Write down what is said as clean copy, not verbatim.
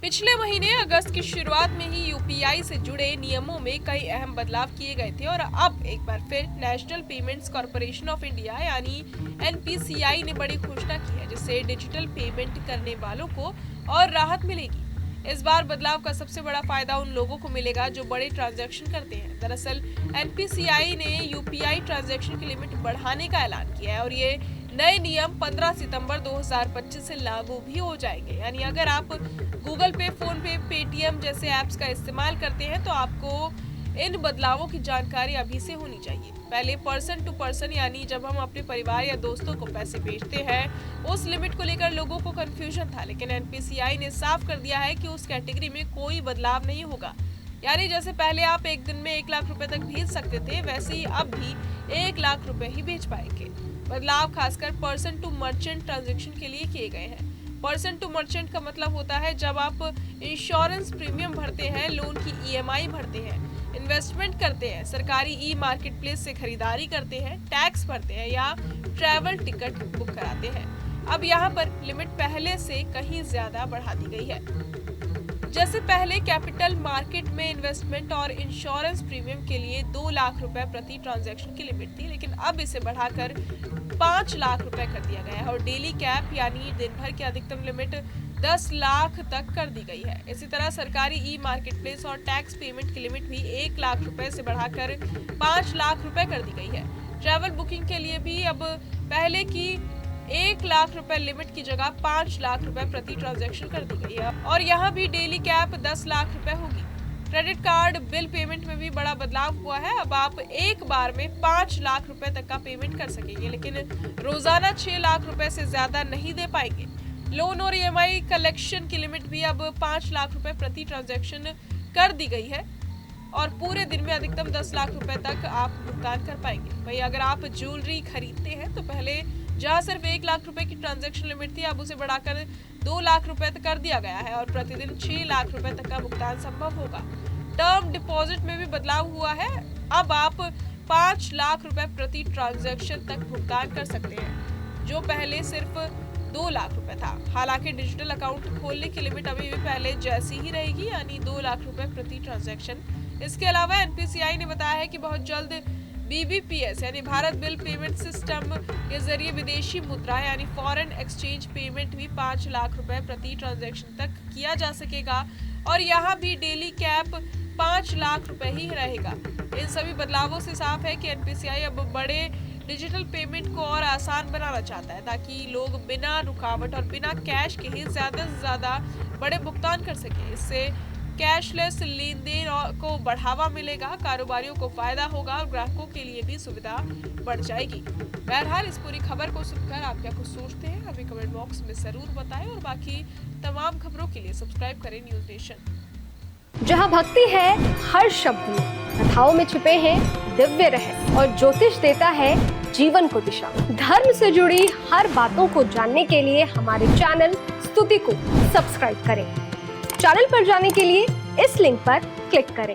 पिछले महीने अगस्त की शुरुआत में ही यूपीआई से जुड़े नियमों में कई अहम बदलाव किए गए थे और अब एक बार फिर national payments corporation of India यानी एनपीसीआई ने बड़ी घोषणा की है, जिससे डिजिटल पेमेंट करने वालों को और राहत मिलेगी। इस बार बदलाव का सबसे बड़ा फायदा उन लोगों को मिलेगा जो बड़े ट्रांजैक्शन करते हैं। दरअसल एनपीसीआई ने यूपीआई ट्रांजैक्शन की लिमिट बढ़ाने का ऐलान किया है और ये नए नियम 15 सितंबर 2025 से लागू भी हो जाएंगे। यानी अगर आप गूगल पे, फोन पे, पेटीएम जैसे ऐप्स का इस्तेमाल करते हैं तो आपको इन बदलावों की जानकारी अभी से होनी चाहिए। पहले पर्सन टू पर्सन यानी जब हम अपने परिवार या दोस्तों को पैसे भेजते हैं उस लिमिट को लेकर लोगों को कंफ्यूजन था, लेकिन एनपीसीआई ने साफ कर दिया है कि उस कैटेगरी में कोई बदलाव नहीं होगा। यानी जैसे पहले आप एक दिन में 1 लाख रुपए तक भेज सकते थे, वैसे ही अब भी 1 लाख रुपए ही भेज पाएंगे। बदलाव खासकर पर्सन टू मर्चेंट ट्रांजैक्शन के लिए किए गए हैं। पर्सन टू मर्चेंट का मतलब होता है जब आप इंश्योरेंस प्रीमियम भरते हैं, लोन की ईएमआई भरते हैं, इन्वेस्टमेंट करते हैं, सरकारी ई मार्केट प्लेस से खरीदारी करते हैं, टैक्स भरते हैं या ट्रैवल टिकट बुक कराते हैं। अब यहाँ पर लिमिट पहले से कहीं ज्यादा बढ़ा दी गई है। जैसे पहले कैपिटल मार्केट में इन्वेस्टमेंट और इंश्योरेंस प्रीमियम के लिए 2 लाख रुपए प्रति ट्रांजैक्शन की लिमिट थी, लेकिन अब इसे बढ़ाकर 5 लाख रुपए कर दिया गया है और डेली कैप यानी दिन भर की अधिकतम लिमिट 10 लाख तक कर दी गई है। इसी तरह सरकारी ई मार्केट प्लेस और टैक्स पेमेंट की लिमिट भी 1 लाख रुपए से बढ़ाकर 5 लाख रुपए कर दी गई है। ट्रैवल बुकिंग के लिए भी अब पहले की 1 लाख रुपए लिमिट की जगह 5 लाख रुपए प्रति ट्रांजैक्शन कर दी गई है और यहाँ भी डेली कैप 10 लाख रुपए होगी। क्रेडिट कार्ड बिल पेमेंट में भी बड़ा बदलाव हुआ है। अब आप एक बार में 5 लाख रुपए तक का पेमेंट कर सकेंगे, लेकिन रोजाना 6 लाख रुपए से ज्यादा नहीं दे पाएंगे। लोन और ईएमआई कलेक्शन की लिमिट भी अब 5 लाख रुपए प्रति ट्रांजैक्शन कर दी गई है और पूरे दिन में अधिकतम 10 लाख रुपए तक आप भुगतान कर पाएंगे। वहीं अगर आप ज्वेलरी खरीदते हैं तो पहले जहां सिर्फ 1 लाख रुपए की ट्रांजैक्शन लिमिट थी, अब उसे बढ़ाकर 2 लाख रुपए तक कर दिया गया है और प्रतिदिन 6 लाख रुपए तक का भुगतान संभव होगा। टर्म डिपॉजिट में भी बदलाव हुआ है। अब आप 5 लाख रुपए प्रति ट्रांजैक्शन तक भुगतान कर सकते हैं, जो पहले सिर्फ 2 लाख रुपए था। हालांकि डिजिटल अकाउंट खोलने की लिमिट अभी भी पहले जैसी ही रहेगी, यानी 2 लाख रुपए प्रति ट्रांजैक्शन। इसके अलावा एनपीसीआई ने बताया है कि बहुत जल्द बीबीपीएस यानी भारत बिल पेमेंट सिस्टम के जरिए विदेशी मुद्रा यानी फॉरेन एक्सचेंज पेमेंट भी 5 लाख रुपए प्रति ट्रांजैक्शन तक किया जा सकेगा और यहाँ भी डेली कैप 5 लाख रुपए ही रहेगा। इन सभी बदलावों से साफ है कि एनपीसीआई अब बड़े डिजिटल पेमेंट को और आसान बनाना चाहता है, ताकि लोग बिना रुकावट और बिना कैश के ही ज्यादा से ज्यादा बड़े भुगतान कर सके। इससे कैशलेस लेन देन को बढ़ावा मिलेगा, कारोबारियों को फायदा होगा और ग्राहकों के लिए भी सुविधा बढ़ जाएगी। बहरहाल इस पूरी खबर को सुनकर आप क्या कुछ सोचते हैं हमें कमेंट बॉक्स में जरूर बताएं और बाकी तमाम खबरों के लिए सब्सक्राइब करें न्यूज नेशन। जहां भक्ति है हर शब्द में, कथाओं में छुपे हैं दिव्य रहस्य और ज्योतिष देता है जीवन को दिशा। धर्म से जुड़ी हर बातों को जानने के लिए हमारे चैनल स्तुति को सब्सक्राइब करें। चैनल पर जाने के लिए इस लिंक पर क्लिक करें।